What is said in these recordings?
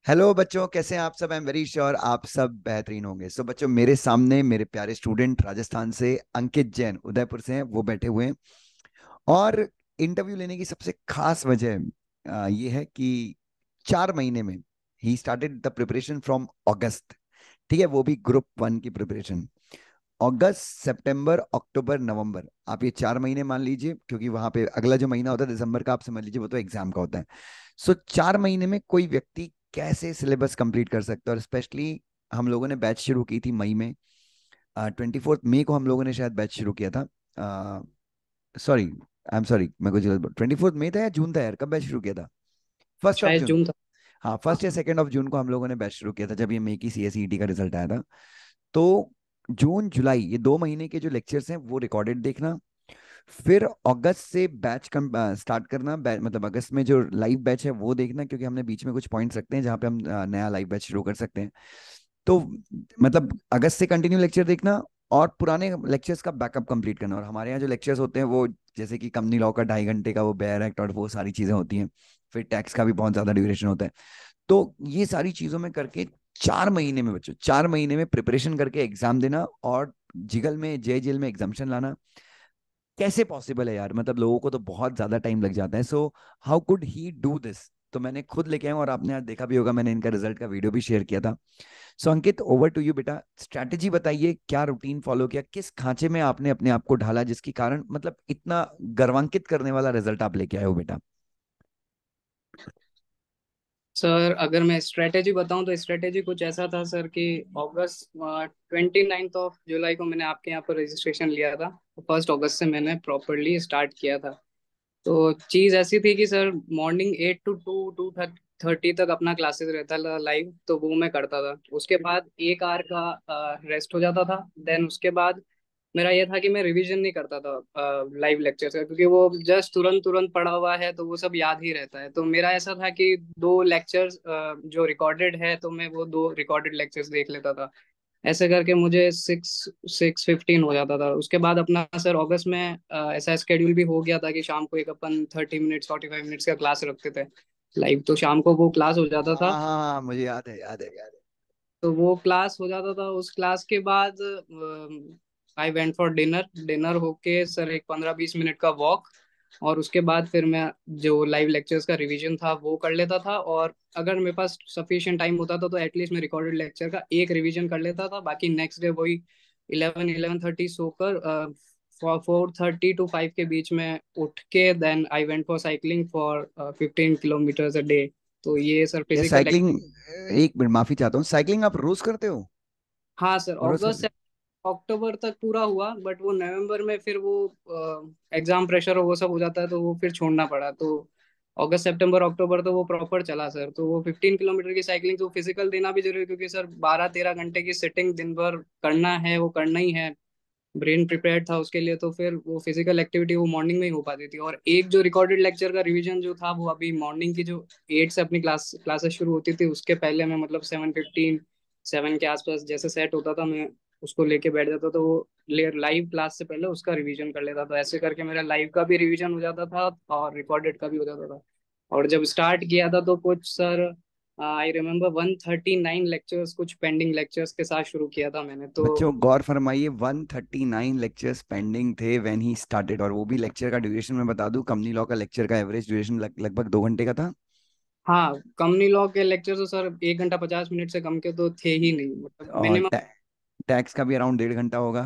Hello बच्चों, कैसे हैं आप सब? आई एम वेरी श्योर आप सब बेहतरीन होंगे। सो बच्चों, मेरे सामने मेरे प्यारे स्टूडेंट राजस्थान से अंकित जैन उदयपुर से हैं, वो बैठे हुए हैं। और इंटरव्यू लेने की सबसे खास वजह ये है कि 4 महीने में he started the preparation from अगस्त। ठीक है, वो भी ग्रुप 1 की प्रिपरेशन। अगस्त, सितंबर, अक्टूबर, नवंबर, आप ये 4 महीने मान लीजिए, क्योंकि वहां पे अगला जो महीना होता है दिसंबर का, आप समझ लीजिए वो तो एग्जाम का होता है। सो 4 महीने में कोई व्यक्ति कैसे सिलेबस कंप्लीट कर सकता है? और स्पेशली हम लोगों ने बैच शुरू की थी मई में। 24 मई को हम लोगों ने शायद बैच शुरू किया था। सॉरी, आई एम सॉरी, मैं कुछ 24 मई था या जून था यार, कब बैच शुरू किया था? 1 जून। शायद जून था। हाँ, 1 या 2 जून को हम लोगों ने बैच शुरू किया था, जब ये मई की सीएसईटी का रिजल्ट आया था। तो जून जुलाई ये 2 महीने के जो लेक्चर्स हैं वो रिकॉर्डेड देखना। फिर अगस्त से बैच कम स्टार्ट करना। मतलब अगस्त में जो लाइव बैच है वो देखना, क्योंकि हमने बीच में कुछ पॉइंट्स रखते हैं जहाँ पे हम नया लाइव बैच शुरू कर सकते हैं। तो मतलब अगस्त से कंटिन्यू लेक्चर देखना और पुराने लेक्चर्स का बैकअप कंप्लीट करना। और हमारे यहाँ जो लेक्चर्स होते हैं वो, जैसे कि कंपनी लॉ का 2.5 घंटे का वो बेयर एक्ट और वो सारी चीजें होती हैं। फिर टैक्स का भी बहुत ज्यादा ड्यूरेशन होता है। तो ये सारी चीजों में करके 4 महीने में बच्चों, 4 महीने में प्रिपरेशन करके एग्जाम देना और जिगल में जय जेल में एग्जामेशन लाना कैसे पॉसिबल है यार? मतलब लोगों को तो बहुत ज्यादा टाइम लग जाता है। So how could he do this? तो मैंने खुद लेके आया हूं, और आपने आज देखा भी होगा, मैंने इनका रिजल्ट का वीडियो भी शेयर किया था। सो अंकित, ओवर टू यू बेटा। स्ट्रैटेजी बताइए, क्या रूटीन फॉलो किया, किस खांचे में आपने अपने आप को ढाला जिसके कारण मतलब इतना गर्वांकित करने वाला रिजल्ट आप लेके आए हो बेटा? सर, अगर मैं स्ट्रेटेजी बताऊं तो स्ट्रेटेजी कुछ ऐसा था सर कि अगस्त 29 जुलाई को मैंने आपके यहाँ पर रजिस्ट्रेशन लिया था। 1 अगस्त से मैंने प्रॉपरली स्टार्ट किया था। तो चीज़ ऐसी थी कि सर मॉर्निंग 8 to 2 2:30 तक अपना क्लासेस रहता था लाइव, तो वो मैं करता था। उसके बाद 1 आवर का रेस्ट हो जाता था। देन उसके बाद मेरा ये था कि मैं रिवीजन नहीं करता था लाइव लेक्चर्स का, क्योंकि वो जस्ट तुरंत तुरंत पढ़ा हुआ है तो वो सब याद ही रहता है। तो मेरा ऐसा था कि 2 लेक्चर्स जो रिकॉर्डेड है तो मैं वो 2 रिकॉर्डेड लेक्चर्स देख लेता था। ऐसे करके मुझे 6:15 हो जाता था। उसके बाद अपना सर अगस्त में ऐसा स्केड्यूल भी हो गया था कि शाम को एक अपन 30 मिनट्स 45 मिनट्स का क्लास रखते थे लाइव, तो शाम को वो क्लास हो जाता हाँ था। हाँ हाँ, मुझे याद है, याद है, याद है। तो वो क्लास हो जाता था। उस क्लास के बाद आई वेंट फॉर डिनर। डिनर होके सर एक 15-20 मिनट का वॉक, और उसके बाद फिर मैं जो लाइव लेक्चर्स का रिवीजन था वो कर लेता था। और अगर मेरे पास सफिशिएंट टाइम होता था तो एटलीस्ट मैं रिकॉर्डेड लेक्चर का एक रिवीजन कर लेता था। बाकी नेक्स्ट डे वही 11-11:30 सोकर 4:30 to 5 के बीच में उठ के then I went for cycling for 15 kilometres a day. तो ये सर ये फिजिकल। साइकिलिंग, एक मिनट माफी चाहता हूँ, साइकिलिंग आप रोज करते हो? हाँ सर, रोज अगस्त करते से अक्टूबर तक पूरा हुआ, बट वो नवंबर में फिर वो एग्जाम प्रेशर और वो सब हो जाता है तो वो फिर छोड़ना पड़ा। तो अगस्त सितंबर अक्टूबर तो वो प्रॉपर चला सर। तो वो 15 किलोमीटर की साइकिलिंग, तो फिजिकल देना भी जरूरी है, क्योंकि सर 12-13 घंटे की सिटिंग दिन भर करना है, वो करना ही है। ब्रेन प्रिपेयर्ड था उसके लिए, तो फिर वो फिजिकल एक्टिविटी वो मॉर्निंग में ही हो पाती थी। और एक जो रिकॉर्डेड लेक्चर का रिवीजन जो था वो अभी मॉर्निंग की जो 8 से अपनी क्लासेस शुरू होती थी उसके पहले मैं मतलब 7:15 7 के आसपास जैसे सेट होता था, मैं उसको लेके बैठ जाता था। वो लाइव क्लास से पहले उसका रिवीजन कर लेता था। ऐसे करके मेरा लाइव का भी रिवीजन हो जाता था और रिकॉर्डेड का भी हो जाता था। और जब स्टार्ट किया था तो कुछ सर आई रिमेम्बर 139 लेक्चर्स कुछ पेंडिंग लेक्चर्स के साथ शुरू किया था मैंने तो। बच्चों गौर फरमाइए, 139 लेक्चर्स पेंडिंग थे व्हेन ही स्टार्टेड। और वो भी लेक्चर का ड्यूरेशन मैं बता दूं, कंपनी लॉ का लेक्चर का एवरेज ड्यूरेशन लगभग 2 घंटे का था। हाँ, कंपनी लॉ के लेक्चर तो सर 1 घंटा 50 मिनट से कम के तो थे ही नहीं, मतलब और मिनिमम। टैक्स का भी अराउंड 1.5 घंटा होगा।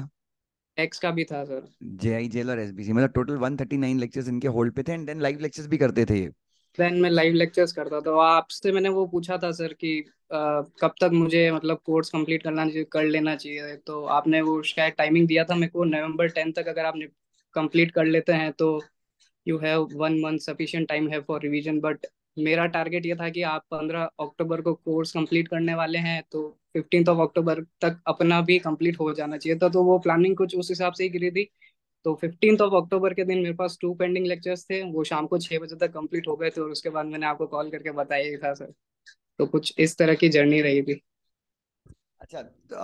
टैक्स का भी था सर। जेआई जेल और एसबीसी, मतलब टोटल 139 लेक्चर्स इनके होल्ड पे थे, एंड देन लाइव लेक्चर्स भी करते थे ये। देन मैं लाइव लेक्चर्स करता था। और आपसे मैंने वो पूछा था सर कि कब तक मुझे मतलब कोर्स कंप्लीट करना चाहिए, कर लेना चाहिए, तो आपने वो शायद टाइमिंग दिया था मेरे को नवंबर 10 तक अगर आपने कंप्लीट कर लेते हैं तो you have 1 month sufficient time है फॉर रिवीजन। बट मेरा टारगेट ये था कि आप 15 अक्टूबर को कोर्स कंप्लीट करने वाले हैं, तो 15 अक्टूबर तक अपना भी कंप्लीट हो जाना चाहिए था। तो वो प्लानिंग कुछ उस हिसाब से ही गिरी थी। तो 15 अक्टूबर के दिन मेरे पास 2 पेंडिंग लेक्चर्स थे, वो शाम को 6 बजे तक कंप्लीट हो गए थे। और उसके बाद मैंने आपको कॉल करके बताया ही था सर। तो कुछ इस तरह की जर्नी रही थी। अच्छा, तो,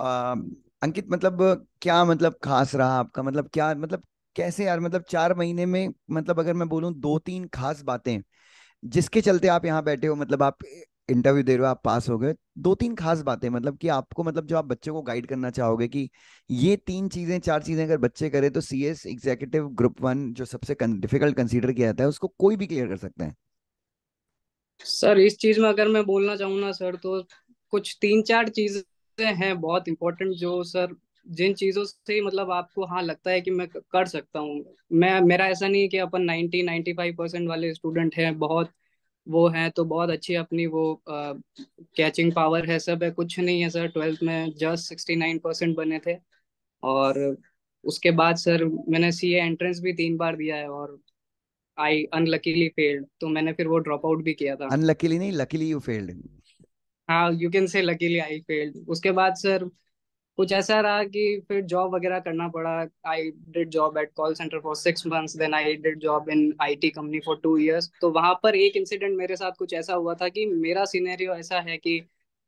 अंकित मतलब क्या मतलब खास रहा आपका? मतलब क्या मतलब कैसे यार? मतलब 4 महीने में, मतलब अगर मैं बोलूं 2-3 खास बातें जिसके चलते आप यहाँ बैठे हो, मतलब आप इंटरव्यू दे रहे हो, आप पास हो गए, दो तीन खास बातें मतलब कि आपको, मतलब जो आप बच्चे को गाइड करना चाहोगे कि ये तीन चीजें चार चीजें अगर बच्चे करें तो सीएस एग्जीक्यूटिव ग्रुप वन जो सबसे डिफिकल्ट कंसीडर किया जाता है उसको कोई भी क्लियर कर सकते हैं। सर इस चीज में अगर मैं बोलना चाहूँ ना सर, तो कुछ तीन चार चीजें हैं बहुत इंपॉर्टेंट, जो सर जिन चीजों से मतलब आपको हाँ लगता है कि मैं कर सकता हूँ। मैं, मेरा ऐसा नहीं है कि अपन 90-95% वाले स्टूडेंट हैं, बहुत वो हैं तो बहुत अच्छी अपनी वो कैचिंग पावर है, सब है, कुछ नहीं है सर। 12th में जस्ट 69% बने थे। और उसके बाद सर मैंने सीए एंट्रेंस भी 3 बार दिया है, और आई अनलकीली फेल्ड, तो मैंने फिर वो ड्रॉप आउट भी किया था। अनलकीली नहीं, लकीली यू फेल्ड। हाँ, you can say luckily I failed. उसके बाद सर कुछ ऐसा रहा कि फिर जॉब वगैरह करना पड़ा। I did job at call center for 6 months, then I did job in IT company for 2 years. तो वहां पर एक इंसिडेंट मेरे साथ कुछ ऐसा हुआ था कि मेरा सिनेरियो ऐसा है कि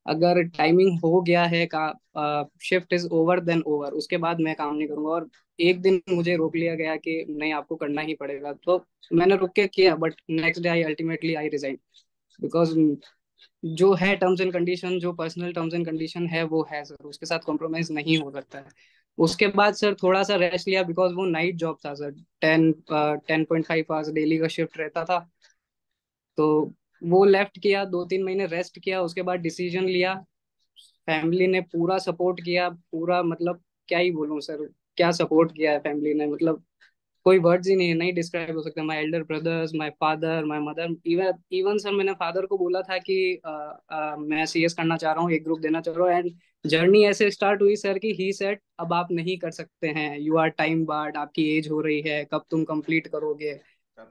अगर टाइमिंग हो गया है का, shift is over then over, उसके बाद मैं काम नहीं करूंगा। और एक दिन मुझे रोक लिया गया कि नहीं आपको करना ही पड़ेगा, तो मैंने रुक के किया, but next day I ultimately I resign. Because जो है टर्म्स एंड कंडीशन, जो पर्सनल टर्म्स एंड कंडीशन है वो है सर, उसके साथ कॉम्प्रोमाइज नहीं हो सकता है। उसके बाद सर थोड़ा सा रेस्ट लिया, बिकॉज वो नाइट जॉब था सर। 10.5 आवर्स डेली का शिफ्ट रहता था। तो वो लेफ्ट किया, 2-3 महीने रेस्ट किया, उसके बाद डिसीजन लिया। फैमिली ने पूरा सपोर्ट किया, पूरा मतलब क्या ही बोलूं सर, क्या सपोर्ट किया है फैमिली ने, मतलब कोई वर्ड्स ही नहीं है, नहीं डिस्क्राइब हो सकता। My Elder brothers, my father, my mother, even even sir मैंने फादर को बोला था कि मैं सीएस करना चाह रहा हूँ, एक ग्रुप देना चाह रहा हूँ। एंड जर्नी ऐसे स्टार्ट हुई सर कि ही सेड अब आप नहीं कर सकते हैं, यू आर टाइम बार्ड, आपकी एज हो रही है, कब तुम कंप्लीट करोगे।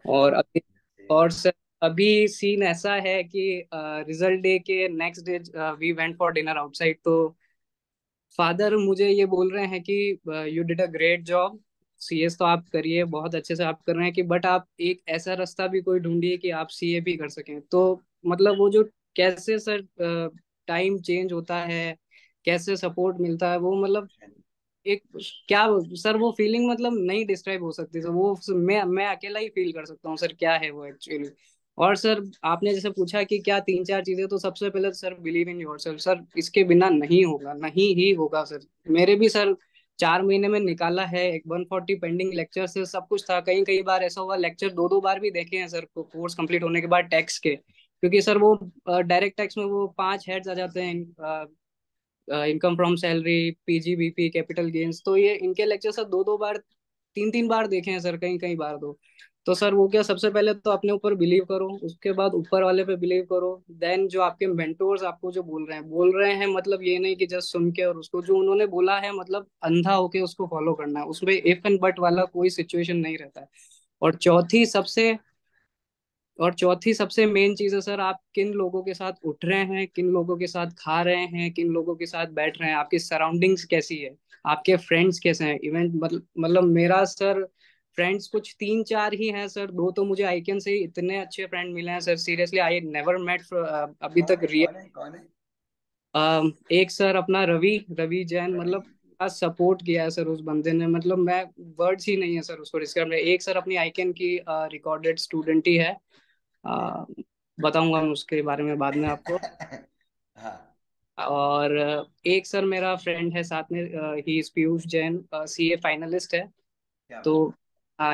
और अभी, और सर अभी सीन ऐसा है कि रिजल्ट डे के next day we went for dinner outside. तो फादर मुझे ये बोल रहे हैं कि you did a great job, CS तो आप करिए, बहुत अच्छे से आप कर रहे हैं, कि बट आप एक ऐसा रास्ता भी कोई ढूंढिए कि आप सीए भी कर सकें। तो मतलब वो जो कैसे सर टाइम चेंज होता है, कैसे सपोर्ट मिलता है, वो मतलब एक क्या सर, वो फीलिंग मतलब नहीं डिस्क्राइब हो सकती। तो वो मैं अकेला ही फील कर सकता हूँ सर, क्या है वो एक्चुअली। और सर आपने जैसे पूछा कि क्या तीन चार चीजें, तो सबसे पहले तो sir believe in yourself sir, इसके बिना नहीं होगा, नहीं ही होगा सर। मेरे भी सर 4 महीने में निकाला है, एक 140 पेंडिंग लेक्चर से सब कुछ था। कई कई बार ऐसा हुआ लेक्चर दो दो बार भी देखे हैं सर, कोर्स कंप्लीट होने के बाद टैक्स के, क्योंकि सर वो डायरेक्ट टैक्स में वो 5 हेड्स आ जाते हैं, income from salary, PGBP, capital gains. तो ये इनके लेक्चर सर दो दो बार, तीन तीन बार देखे हैं सर, कई कई बार। तो सर वो क्या, सबसे पहले तो अपने ऊपर बिलीव करो, उसके बाद ऊपर वाले पे बिलीव करो। देन जो आपके मेंटोर्स आपको जो बोल रहे हैं मतलब ये नहीं कि जस्ट सुन के और उसको जो उन्होंने बोला है मतलब अंधा होके उसको फॉलो करना है, उसमें इफ एंड बट वाला कोई सिचुएशन नहीं रहता है। और चौथी सबसे और चौथी सबसे मेन चीज है सर, आप किन लोगों के साथ उठ रहे हैं, किन लोगों के साथ खा रहे हैं, किन लोगों के साथ बैठ रहे हैं, आपकी सराउंडिंग्स कैसी है, आपके फ्रेंड्स कैसे हैं। इवन मतलब मेरा सर फ्रेंड्स कुछ तीन चार ही हैं सर, दो तो मुझे आईकन से ही इतने अच्छे फ्रेंड मिले हैं sir, seriously I never met अभी कौन तक है रियल। कौन है कौन है? एक सर अपना रवि रवि जैन, रवि। मतलब क्या सपोर्ट किया है सर उस बंदे ने, मतलब मैं वर्ड्स ही नहीं है सर उसको डिस्क्राइब में। एक सर अपनी आईकन की रिकॉर्डेड स्टूडेंट ही है, आ, बताऊंगा मैं उसके बारे में बाद में आपको। हाँ। और एक सर मेरा फ्रेंड है साथ में, he is Piyush Jain, CA finalist है। क्या तो बात।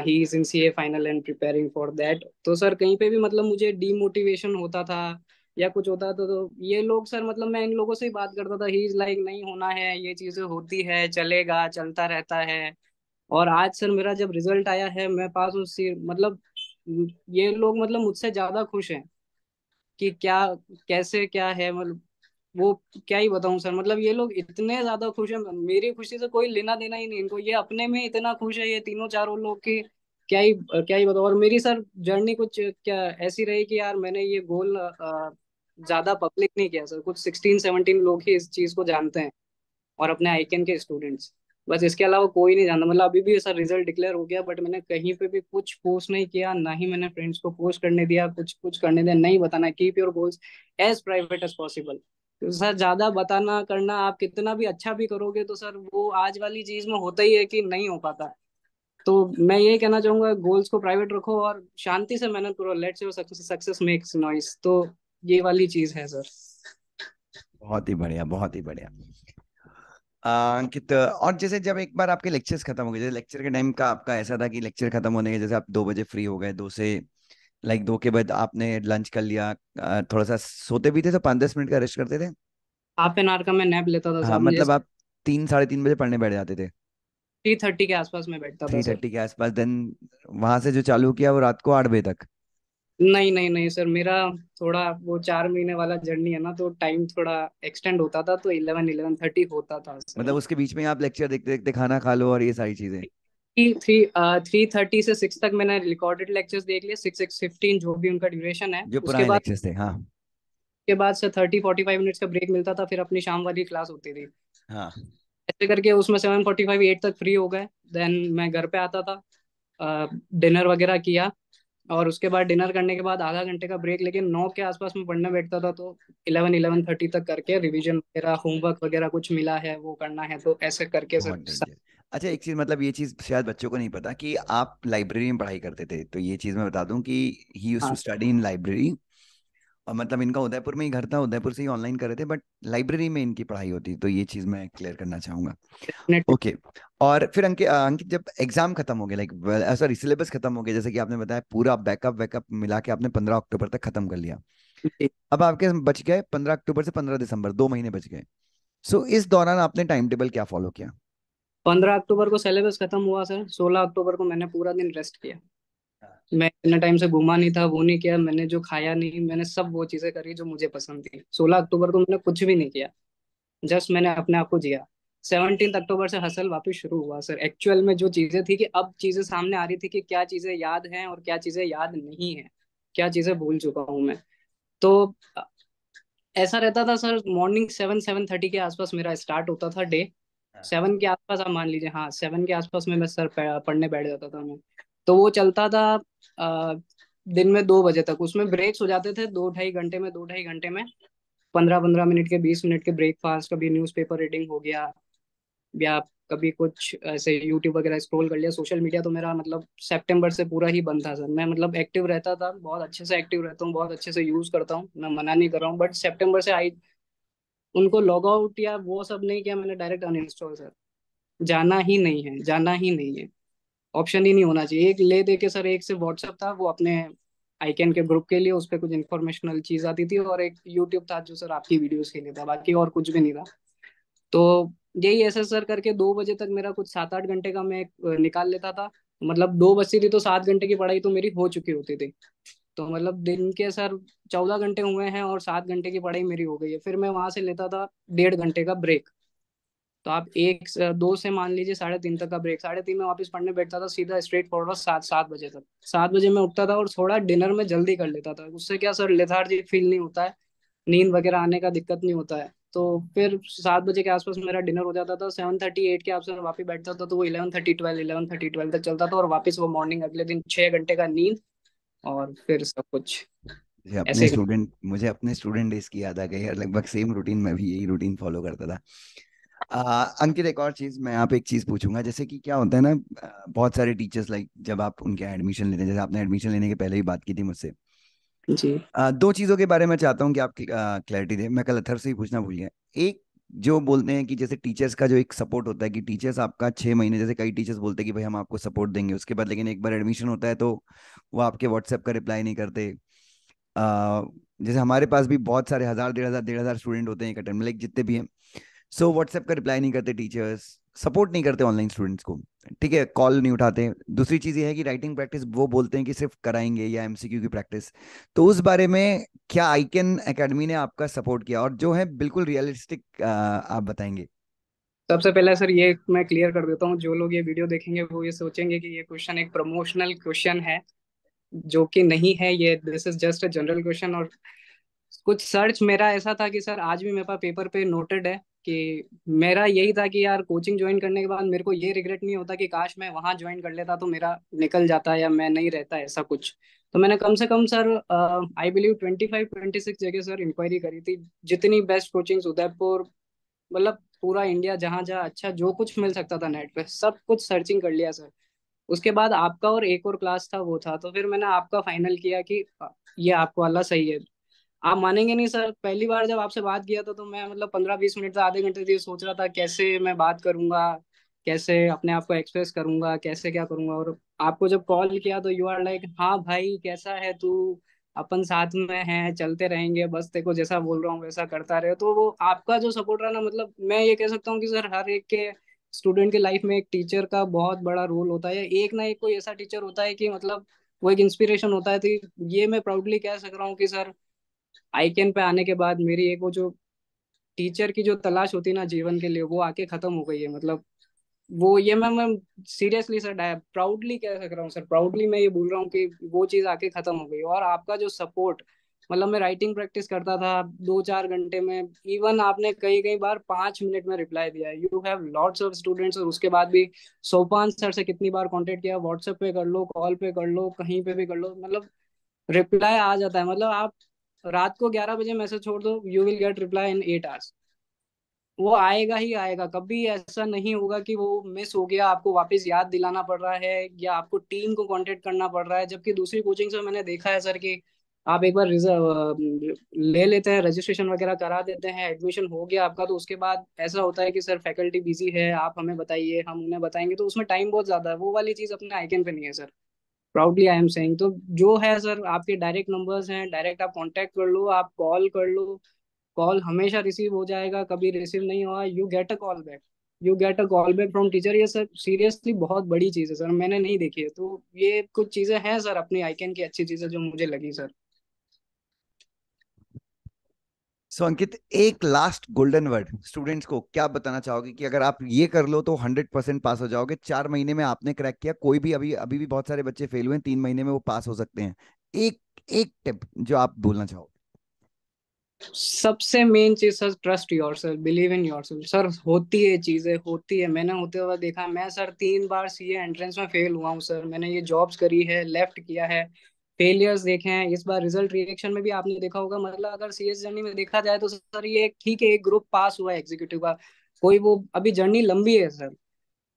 He is in CA final and preparing for that. तो सर कहीं पे भी मतलब मुझे डीमोटिवेशन होता था या कुछ होता था, तो ये लोग सर मतलब मैं इन लोगों से ही बात करता था, ही इज लाइक नहीं होना है, ये चीजें होती है, चलेगा, चलता रहता है। और आज सर मेरा जब रिजल्ट आया है, मैं पास हूँ मतलब ये लोग मतलब मुझसे ज्यादा खुश हैं कि क्या, कैसे क्या है, मतलब वो क्या ही बताऊं सर, मतलब ये लोग इतने ज्यादा खुश हैं, मेरी खुशी से कोई लेना देना ही नहीं इनको, ये अपने में इतना खुश है ये तीनों चारों लोग की, क्या ही बताऊं। और मेरी सर जर्नी कुछ क्या ऐसी रही कि यार मैंने ये गोल ज्यादा पब्लिक नहीं किया सर, कुछ 16-17 लोग ही इस चीज को जानते हैं, और अपने आईकन के स्टूडेंट्स, बस इसके अलावा कोई नहीं जानता। मतलब अभी भी सर रिजल्ट डिक्लेयर हो गया, बट मैंने कहीं पे भी कुछ पोस्ट नहीं किया, ना ही मैंने फ्रेंड्स को पोस्ट करने दिया, कुछ कुछ करने दिया नहीं, बताना keep your goals as private as possible. तो सर ज्यादा बताना करना, आप कितना भी अच्छा भी करोगे तो सर वो आज वाली चीज में होता ही है कि नहीं हो पाता। तो मैं ये कहना चाहूंगा, गोल्स को प्राइवेट रखो और शांति से मेहनत करो, let's your success makes noise. तो ये वाली चीज है सर। बहुत ही बढ़िया, बहुत ही बढ़िया। अंकित, और जैसे जब एक बार आपके लेक्चर्स खत्म हो गए, जैसे लेक्चर के टाइम का आपका ऐसा था कि लेक्चर खत्म होने के जैसे आप 2 बजे फ्री हो गए, 2 से लाइक 2 के बाद आपने लंच कर लिया, थोड़ा सा सोते भी थे तो 5-10 मिनट का रेस्ट करते थे? हाफ एन आवर का मैं नैप लेता था हाँ, सर, मुझे मतलब आप 3-3:30 बजे पढ़ने बैठ जाते थे? 3:30 के आसपास में बैठता था थ्री सर। थर्टी के आसपास, देन वहां से जो चालू किया वो रात को 8 बजे तक? नहीं नहीं नहीं सर, मेरा थोड़ा वो 4 महीने वाला जर्नी है ना, तो टाइम थोड़ा एक्सटेंड होता था, तो 11-11:30 होता था मतलब सर। उसके बीच में आप लेक्चर देखते देखते खाना खा लो और ये सारी चीजें? 3:30 से 6 तक मैंने रिकॉर्डेड लेक्चर्स देख लिए, 6-6:15 जो भी उनका ड्यूरेशन है। जो उसके पुराने बाद लेक्चर्स थे, हाँ। से 30-45 मिनट्स का ब्रेक मिलता था, फिर अपनी शाम वाली क्लास होती थी। हाँ। ऐसे करके उसमें 7:45 8 तक फ्री हो गए। देन मैं घर पे आता था, डिनर वगैरह किया, और उसके बाद डिनर करने के बाद आधा घंटे का ब्रेक, लेकिन 9 के आसपास में पढ़ने बैठता था, तो 11-11:30 तक करके रिवीजन वगैरह, होमवर्क वगैरह कुछ मिला है वो करना है, तो ऐसे करके बहुत सर। डेंजर। अच्छा, एक चीज, मतलब ये चीज शायद बच्चों को नहीं पता कि आप लाइब्रेरी में पढ़ाई करते थे, तो ये चीज मैं बता दूं कि ही यूज्ड टू हाँ स्टडी इन लाइब्रेरी। और मतलब इनका उदयपुर में ही घर था, उदयपुर से ही ऑनलाइन कर रहे थे, बट लाइब्रेरी में इनकी पढ़ाई होती, तो ये चीज मैं क्लियर करना चाहूंगा। डेफिनेटली। ओके। और फिर अंकित, जब एग्जाम खत्म हो गया, लाइक सॉरी सिलेबस खत्म हो गया, जैसे कि आपने बताया पूरा बैकअप वैकअप मिला के आपने 15 अक्टूबर तक खत्म कर लिया। अब आपके बच गए 15 अक्टूबर से 15 दिसंबर, 2 महीने बच गए। सो इस दौरान आपने टाइम टेबल क्या फॉलो किया? 15 अक्टूबर को सिलेबस खत्म हुआ सर, 16 अक्टूबर को मैंने पूरा दिन रेस्ट किया। मैं इतने टाइम से घूमा नहीं था, वो नहीं किया मैंने, जो खाया नहीं मैंने, सब वो चीजें करी जो मुझे पसंद थी। 16 अक्टूबर को मैंने कुछ भी नहीं किया, जस्ट मैंने अपने आप को जिया। 17 अक्टूबर से हसल वापस शुरू हुआ सर। एक्चुअल में जो चीजें थी कि अब चीजें सामने आ रही थी कि क्या चीजें याद हैं और क्या चीजें याद नहीं है, क्या चीजें भूल चुका हूं मैं। तो ऐसा रहता था सर, मॉर्निंग 7-7:30 के आसपास मेरा स्टार्ट होता था डे। हाँ। 7 के आसपास आप मान लीजिए, हाँ 7 के आसपास में मैं सर पढ़ने बैठ जाता था मैं। तो वो चलता था अ, दिन में 2 बजे तक। उसमें ब्रेक्स हो जाते थे 2-2.5 घंटे में, 2-2.5 घंटे में 15-15 मिनट के, 20 मिनट के ब्रेकफास्ट, कभी न्यूज़पेपर रीडिंग हो गया, या कभी कुछ ऐसे यूट्यूब वगैरह स्क्रॉल कर लिया। सोशल मीडिया तो मेरा मतलब सितंबर से पूरा ही बंद था सर। मैं मतलब एक्टिव रहता था, बहुत अच्छे से एक्टिव रहता हूँ, बहुत अच्छे से यूज करता हूँ, मैं मना नहीं कर रहा हूँ, बट सितंबर से आई उनको लॉग आउट या वो सब नहीं किया मैंने, डायरेक्ट अनइंस्टॉल सर। जाना ही नहीं है, जाना ही नहीं है, ऑप्शन ही नहीं होना चाहिए। एक ले दे के सर, एक से व्हाट्सएप था वो अपने आईकैन के ग्रुप के लिए, उस पर कुछ इन्फॉर्मेशनल चीज आती थी, और एक यूट्यूब था जो सर आपकी वीडियोस के लिए था, बाकी और कुछ भी नहीं था। तो यही ऐसे सर करके 2 बजे तक मेरा कुछ 7-8 घंटे का मैं निकाल लेता था। मतलब 2 बजती थी तो 7 घंटे की पढ़ाई तो मेरी हो चुकी होती थी। तो मतलब दिन के सर 14 घंटे हुए हैं और 7 घंटे की पढ़ाई मेरी हो गई है। फिर मैं वहां से लेता था 1.5 घंटे का ब्रेक। तो आप 2 से मान लीजिए 3:30 तक का ब्रेक, 3:30 में वापस पढ़ने बैठता था, सीधा स्ट्रेट फॉरवर्ड 7-7 बजे तक। 7 बजे मैं उठता था और थोड़ा डिनर में जल्दी कर लेता था, उससे क्या सर लेथार्जी फील नहीं होता है, नींद वगैरह आने का दिक्कत नहीं होता है। तो फिर 7 बजे के आसपास मेरा डिनर हो जाता था, 7:38 के आसपास वापस बैठता था, तो वो 11:30 12 तक चलता था, और वापस वो मॉर्निंग अगले दिन 6 घंटे का नींद, और फिर सब कुछ ऐसे। मुझे अपने स्टूडेंट डेज की याद आ गई है, लगभग सेम रूटीन, मैं भी यही रूटीन फॉलो करता था। अंकित, एक और चीज मैं आप एक चीज पूछूंगा, जैसे कि क्या होता है ना, बहुत सारे टीचर्स लाइक जब आप उनके एडमिशन लेते हैं, जैसे आपने एडमिशन लेने के पहले ही बात की थी मुझसे, जी। 2 चीजों के बारे में चाहता हूँ कि आप क्लैरिटी दें, मैं कल अथर से ही पूछना भूल गया। एक, जो बोलते हैं कि जैसे टीचर्स का जो एक सपोर्ट होता है कि टीचर्स आपका 6 महीने, जैसे कई टीचर्स बोलते हैं कि भाई हम आपको सपोर्ट देंगे, उसके बाद लेकिन एक बार एडमिशन होता है तो वो आपके व्हाट्सएप का रिप्लाई नहीं करते। आ, जैसे हमारे पास भी बहुत सारे 1000 1,500 स्टूडेंट होते हैं एक अटेम्प्ट में, लाइक जितने भी हैं। सो व्हाट्सएप का रिप्लाई नहीं करते टीचर्स, सपोर्ट नहीं करते ऑनलाइन स्टूडेंट्स को, ठीक है, कॉल नहीं उठाते। दूसरी चीज ये है कि राइटिंग प्रैक्टिस वो बोलते हैं कि सिर्फ कराएंगे, या एमसीक्यू की प्रैक्टिस। तो उस बारे में क्या आइकन एकेडमी ने आपका सपोर्ट किया, और जो है बिल्कुल रियलिस्टिक आप बताएंगे? सबसे पहले सर ये मैं क्लियर कर देता हूँ, जो लोग ये वीडियो देखेंगे वो ये सोचेंगे कि ये क्वेश्चन एक प्रमोशनल क्वेश्चन है, जो कि नहीं है। ये this is just a general question. और कुछ सर्च मेरा ऐसा था कि सर आज भी मेरे पास पेपर पे नोटेड है कि मेरा यही था कि यार कोचिंग ज्वाइन करने के बाद मेरे को ये रिग्रेट नहीं होता कि काश मैं वहां ज्वाइन कर लेता, तो मेरा निकल जाता या मैं नहीं रहता ऐसा कुछ। तो मैंने कम से कम सर आई बिलीव 25-26 जगह सर इंक्वायरी करी थी, जितनी बेस्ट कोचिंग उदयपुर, मतलब पूरा इंडिया, जहां जहां अच्छा जो कुछ मिल सकता था नेट पे सब कुछ सर्चिंग कर लिया सर। उसके बाद आपका और एक और क्लास था वो था, तो फिर मैंने आपका फाइनल किया कि ये आपको वाला सही है। आप मानेंगे नहीं सर, पहली बार जब आपसे बात किया था तो मैं मतलब 15-20 मिनट से आधे घंटे से सोच रहा था कैसे मैं बात करूंगा, कैसे अपने आप को एक्सप्रेस करूंगा, कैसे क्या करूंगा। और आपको जब कॉल किया तो यू आर लाइक, हाँ भाई कैसा है तू, अपन साथ में हैं, चलते रहेंगे, बस तेको जैसा बोल रहा हूँ वैसा करता रहे। तो वो आपका जो सपोर्ट रहा ना, मतलब मैं ये कह सकता हूँ कि सर हर एक के स्टूडेंट की लाइफ में एक टीचर का बहुत बड़ा रोल होता है, या एक ना एक कोई ऐसा टीचर होता है कि मतलब वो एक इंस्पिरेशन होता है। तो ये मैं प्राउडली कह सक रहा हूँ कि सर आईकेन पे आने के बाद मेरी एक वो जो टीचर की जो तलाश होती है ना जीवन के लिए, वो आके खत्म हो गई है। मतलब वो ये मैं सीरियसली सर प्राउडली कह सक रहा हूँ सर, प्राउडली मैं ये बोल रहा हूँ कि वो चीज़ आके खत्म हो गई। और आपका जो सपोर्ट, मतलब मैं राइटिंग प्रैक्टिस करता था 2-4 घंटे में, इवन आपने कई कई बार 5 मिनट में रिप्लाई दिया है। You have lots of students, और उसके बाद भी सोपान सर से कितनी बार कांटेक्ट किया, व्हाट्सएप पे कर लो, कॉल पे कर लो, कहीं पे भी कर लो, मतलब रिप्लाई आ जाता है। मतलब आप रात को 11 बजे मैसेज छोड़ दो, you will get reply in 8 hours. वो आएगा ही आएगा, कभी ऐसा नहीं होगा कि वो मिस हो गया, आपको वापस याद दिलाना पड़ रहा है या आपको टीम को कांटेक्ट करना पड़ रहा है। जबकि दूसरी कोचिंग से मैंने देखा है सर कि आप एक बार रिजर्व ले लेते हैं, रजिस्ट्रेशन वगैरह करा देते हैं, एडमिशन हो गया आपका, तो उसके बाद ऐसा होता है कि सर फैकल्टी बिजी है, आप हमें बताइए हम उन्हें बताएंगे, तो उसमें टाइम बहुत ज्यादा है। वो वाली चीज अपने आइकन पे नहीं है sir, proudly I am saying. तो जो है सर, आपके डायरेक्ट नंबर्स हैं, डायरेक्ट आप कांटेक्ट कर लो, आप कॉल कर लो, कॉल हमेशा रिसीव हो जाएगा। कभी रिसीव नहीं हुआ, you get a call back, you get a call back from teacher. ये सर सीरियसली बहुत बड़ी चीज़ है सर, मैंने नहीं देखी है। तो ये कुछ चीज़ें हैं सर अपनी आइकन की अच्छी चीज़ें जो मुझे लगी सर। सो अंकित, एक लास्ट गोल्डन वर्ड स्टूडेंट्स को क्या बताना चाहोगे कि अगर आप ये कर लो तो 100% पास हो जाओगे? 4 महीने में आपने क्रैक किया, कोई भी अभी अभी भी बहुत सारे बच्चे फेल हुए हैं, 3 महीने में वो पास हो सकते हैं। एक एक टिप जो आप बोलना चाहोगे। सबसे मेन चीज sir, trust your self, believe in your self sir. होती है चीजें, होती है, मैंने होते हुए देखा। मैं सर 3 बार सीए एंट्रेंस में फेल हुआ हूँ सर, मैंने ये जॉब्स करी है, लेफ्ट किया है, फेलियर्स देखे हैं। इस बार रिजल्ट रिएक्शन में भी आपने देखा होगा, मतलब अगर सीएस जर्नी में देखा जाए तो सर ये एक ठीक है, एक ग्रुप पास हुआ है एग्जीक्यूटिव का, कोई वो अभी जर्नी लंबी है सर।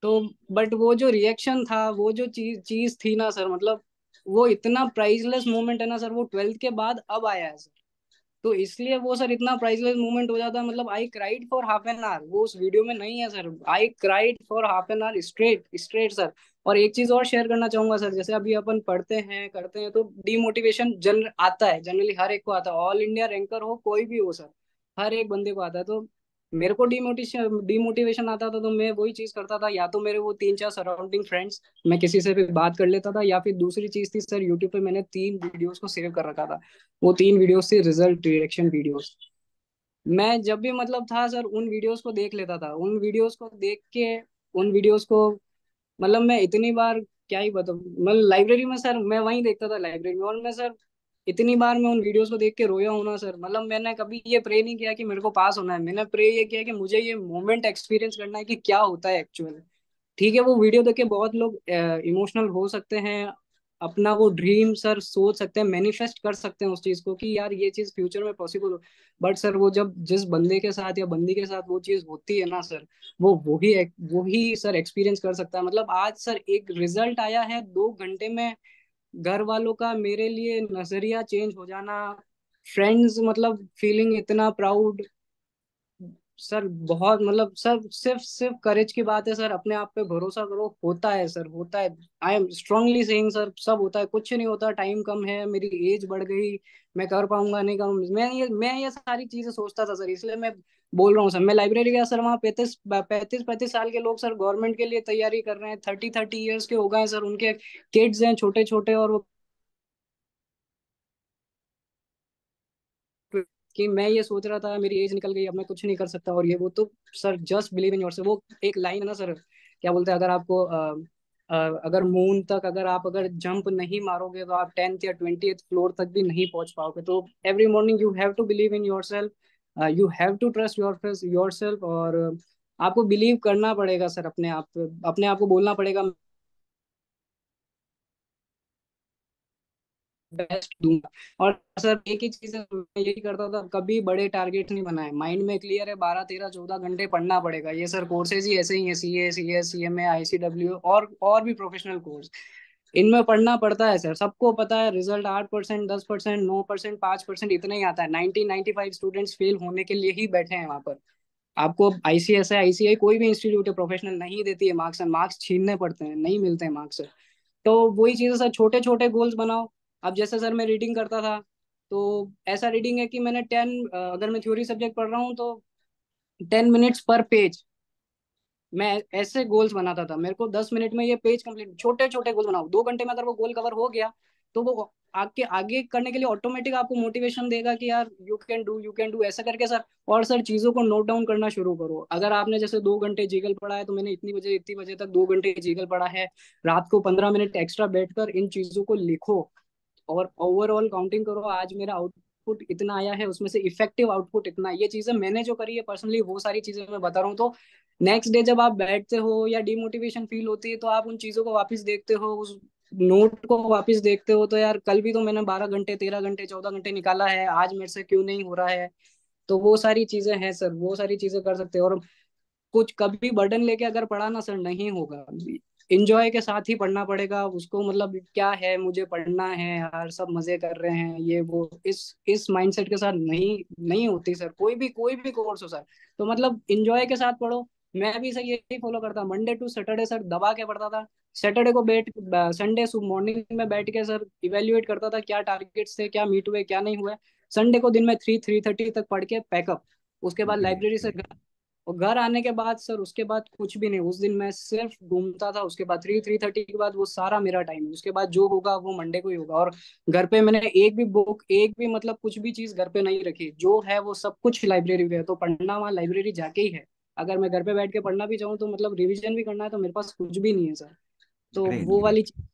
तो बट वो जो रिएक्शन था, वो जो चीज चीज थी ना सर, मतलब वो इतना प्राइसलेस मोमेंट है ना सर, वो 12th के बाद अब आया है सर। तो इसलिए वो सर इतना प्राइसलेस मूवमेंट हो जाता है। मतलब I cried for half an hour, वो उस वीडियो में नहीं है sir, I cried for half an hour straight straight sir. और एक चीज और शेयर करना चाहूंगा सर, जैसे अभी अपन पढ़ते हैं करते हैं तो डिमोटिवेशन जन आता है, जनरली हर एक को आता है, ऑल इंडिया रैंकर हो कोई भी हो सर, हर एक बंदे को आता है। तो मेरे को डिमोटिवेशन डिमोटिवेशन आता था तो मैं वही चीज करता था, या तो मेरे वो 3-4 सराउंडिंग फ्रेंड्स, मैं किसी से भी बात कर लेता था, या फिर दूसरी चीज थी सर, यूट्यूब पे मैंने 3 वीडियोस को सेव कर रखा था। वो 3 वीडियोस थी रिजल्ट रिएक्शन वीडियोस। मैं जब भी मतलब था सर उन वीडियोस को देख लेता था, उन वीडियोस को देख के, उन वीडियोस को मतलब मैं इतनी बार क्या ही बताऊं, मतलब लाइब्रेरी में सर मैं वहीं देखता था लाइब्रेरी में। और मैं सर इतनी बार मैं उन वीडियोस को देख के रोया हूं ना सर, मतलब मैंने कभी ये प्रे नहीं किया कि मेरे को पास होना है, मैंने प्रे ये किया कि मुझे ये मोमेंट एक्सपीरियंस करना है कि क्या होता है एक्चुअल। ठीक है, वो वीडियो देख के बहुत लोग इमोशनल हो सकते हैं, अपना वो ड्रीम सर सोच सकते हैं, मैनिफेस्ट कर सकते हैं उस चीज को कि यार ये चीज फ्यूचर में पॉसिबल हो। बट सर वो जब जिस बंदे के साथ या बंदी के साथ वो चीज होती है ना सर, वो वही सर एक्सपीरियंस कर सकता है। मतलब आज सर एक रिजल्ट आया है 2 घंटे में, घर वालों का मेरे लिए नजरिया चेंज हो जाना, फ्रेंड्स मतलब फीलिंग इतना प्राउड सर, बहुत मतलब सर सिर्फ सिर्फ करेज की बात है सर, अपने आप पे भरोसा करो, होता है सर, होता है। I am strongly saying sir, सब होता है, कुछ नहीं होता, टाइम कम है, मेरी एज बढ़ गई, मैं कर पाऊंगा नहीं करूँ, मैं ये सारी चीजें सोचता था सर, इसलिए मैं बोल रहा हूँ सर। मैं लाइब्रेरी गया सर, वहाँ 35-35 साल के लोग सर गवर्नमेंट के लिए तैयारी कर रहे हैं, 30-30 ईयर्स के हो गए हैं सर, उनके किड्स हैं छोटे छोटे, और वो कि मैं ये सोच रहा था मेरी एज निकल गई, अब मैं कुछ नहीं कर सकता और ये वो। तो sir just believe in yourself, वो एक लाइन है ना सर, क्या बोलते हैं, अगर आपको अगर मून तक अगर आप अगर जंप नहीं मारोगे तो आप 10th या 20th फ्लोर तक भी नहीं पहुंच पाओगे। तो every morning you have to believe in yourself, you have to trust yourself, और आपको बिलीव करना पड़ेगा सर अपने आप पे, अपने आप को बोलना पड़ेगा बेस्ट दूंगा। और सर एक ही चीज है, मैं यही करता था, कभी बड़े टारगेट नहीं बनाए, माइंड में क्लियर है 12-13-14 घंटे पढ़ना पड़ेगा। ये सर कोर्सेज ही ऐसे ही है, सीए, सीएस, सीएमए, आईसीडब्ल्यू और भी प्रोफेशनल कोर्स। इनमें पढ़ना पड़ता है सर, सबको पता है रिजल्ट 8%, 10%, 9%, 5% इतना ही आता है। 95 स्टूडेंट्स फेल होने के लिए ही बैठे हैं वहां पर। आपको आईसीएस है, आईसीआई कोई भी इंस्टीट्यूट है प्रोफेशनल नहीं देती है मार्क्स, मार्क्स छीनने पड़ते हैं, नहीं मिलते हैं मार्क्स। तो वही चीज़ है सर, छोटे छोटे गोल्स बनाओ। अब जैसे सर मैं रीडिंग करता था, तो ऐसा रीडिंग है कि मैंने 10, अगर मैं थ्योरी सब्जेक्ट पढ़ रहा हूँ तो 10 मिनट्स पर पेज, मैं ऐसे गोल्स बनाता था। मेरे को 10 मिनट में ये पेज कंप्लीट, छोटे छोटे गोल बनाओ, 2 घंटे में अगर वो गोल कवर हो गया तो वो आगे आगे करने के लिए ऑटोमेटिक आपको मोटिवेशन देगा कि यार you can do, you can do, ऐसा करके सर। और सर चीजों को नोट डाउन करना शुरू करो। अगर आपने जैसे 2 घंटे जीगल पढ़ा है, तो मैंने इतनी बजे तक 2 घंटे जीगल पढ़ा है, रात को 15 मिनट एक्स्ट्रा बैठकर इन चीजों को लिखो और ओवरऑल काउंटिंग करो, आज मेरा आउटपुट इतना आया है, उसमें से इफेक्टिव आउटपुट इतना। ये चीजें मैंने जो करी है पर्सनली, वो सारी चीजें मैं बता रहा हूँ। तो नेक्स्ट डे जब आप बैठते हो या डिमोटिवेशन फील होती है, तो आप उन चीजों को वापस देखते हो, उस नोट को वापस देखते हो, तो यार कल भी तो मैंने 12 घंटे, 13 घंटे, 14 घंटे निकाला है, आज मेरे से क्यों नहीं हो रहा है। तो वो सारी चीजें हैं सर, वो सारी चीजें कर सकते हैं। और कुछ कभी बर्डन लेके अगर पढ़ा ना सर, नहीं होगा। इंजॉय के साथ ही पढ़ना पड़ेगा उसको, मतलब क्या है, मुझे पढ़ना है यार, सब मजे कर रहे हैं ये वो, इस माइंडसेट के साथ नहीं नहीं होती सर, कोई भी कोर्स हो सर। तो मतलब इंजॉय के साथ पढ़ो। मैं भी सर यही फॉलो करता, मंडे टू सैटरडे सर दबा के पढ़ता था। सैटरडे को बैठ संडे सुबह मॉर्निंग में बैठ के सर इवेल्युएट करता था, क्या टारगेट्स थे, क्या मीट हुए, क्या नहीं हुए। संडे को दिन में 3-3:30 तक पढ़ के पैकअप। उसके बाद ग्रेट लाइब्रेरी से ग्रेट। और घर आने के बाद सर, उसके बाद कुछ भी नहीं, उस दिन मैं सिर्फ घूमता था। उसके बाद 3-3:30 के बाद वो सारा मेरा टाइम है। उसके बाद जो होगा वो मंडे को ही होगा। और घर पे मैंने एक भी बुक, एक भी मतलब कुछ भी चीज घर पे नहीं रखी, जो है वो सब कुछ लाइब्रेरी में है। तो पढ़ना वहाँ लाइब्रेरी जाके ही है। अगर मैं घर पे बैठ के पढ़ना भी चाहूँ तो मतलब रिवीजन भी करना है, तो मेरे पास कुछ भी नहीं है सर। तो ग्रेट वो वाली ग्रेट। चीज।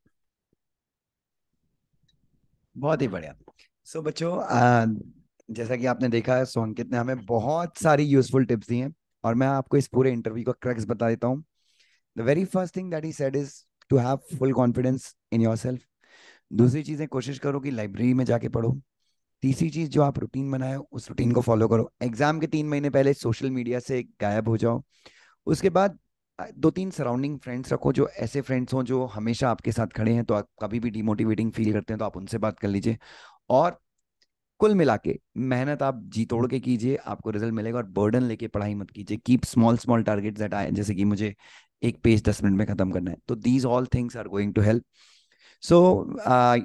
बहुत ही बढ़िया। सो बच्चों, जैसा कि आपने देखा, सो अंकित ने हमें बहुत सारी यूजफुल टिप्स दी हैं, और मैं आपको इस पूरे इंटरव्यू का क्रक्स बता देता हूँ। The very first thing that he said is to have full confidence in yourself. दूसरी चीज़ कोशिश करो कि लाइब्रेरी में जाके पढ़ो। तीसरी चीज़, जो आप रूटीन बनाए हो उस रूटीन को फॉलो करो। एग्जाम के 3 महीने पहले सोशल मीडिया से गायब हो जाओ। उसके बाद 2-3 सराउंडिंग फ्रेंड्स रखो, जो ऐसे फ्रेंड्स हों जो हमेशा आपके साथ खड़े हैं, तो आप कभी भी डिमोटिवेटिंग फील करते हैं तो आप उनसे बात कर लीजिए। और कुल मिला के मेहनत आप जी तोड़ के कीजिए, आपको रिजल्ट मिलेगा। और बर्डन लेके पढ़ाई मत कीजिए। Keep small small targets that आए, जैसे कि मुझे एक पेज 10 मिनट में खत्म करना है। तो these all things are going to help. So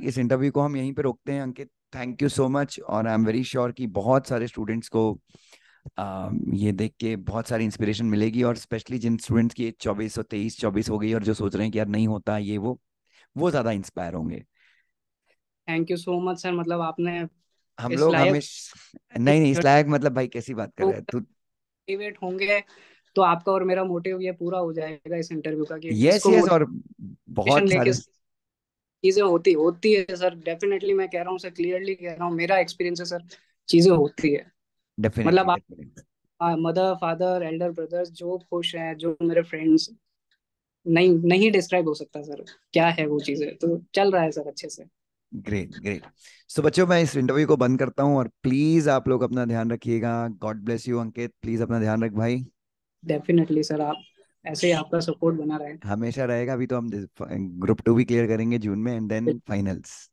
इस इंटरव्यू को हम यहीं पे रोकते हैं Ankit. Thank you so much. और आई एम वेरी श्योर कि बहुत सारे स्टूडेंट्स को ये देख के बहुत सारी इंस्पिरेशन मिलेगी, और स्पेशली जिन स्टूडेंट्स की 24 और 23 24 हो गई और जो सोच रहे हैं कि यार नहीं होता ये वो ज़्यादा इंस्पायर होंगे। Thank you so much sir, मतलब आपने हम इस लोग लायक हमेशा, नहीं नहीं, इस लायक मतलब भाई कैसी बात कर रहे हैं तू। मोटिवेट होंगे, तो आपका और मेरा मोटिव ये पूरा हो जाएगा इस इंटरव्यू का, कि यस इसको यस। और मोटिवेशन बहुत लेके सारे। चीजें होती होती है सर। डेफिनेटली मैं कह रहा हूँ सर, क्लियरली कह रहा हूँ, मेरा एक्सपीरियंस है सर, चीजें होती है। डेफिनेटली मतलब आप definitely. Mother father Elder brothers जो खुश हैं, जो मेरे फ्रेंड्स, नहीं नहीं डिस्क्राइब हो सकता सर क्या है वो चीजें। तो चल रहा है सर अच्छे से। Great great. सो बच्चों, मैं इस इंटरव्यू को बंद करता हूँ, और प्लीज आप लोग अपना ध्यान रखिएगा। God bless you Ankit, please अपना ध्यान रख भाई। डेफिनेटली सर, आप ऐसे ही आपका सपोर्ट बना रहे। हमेशा रहेगा। अभी तो हम ग्रुप 2 भी क्लियर करेंगे जून में, एंड देन फाइनल्स।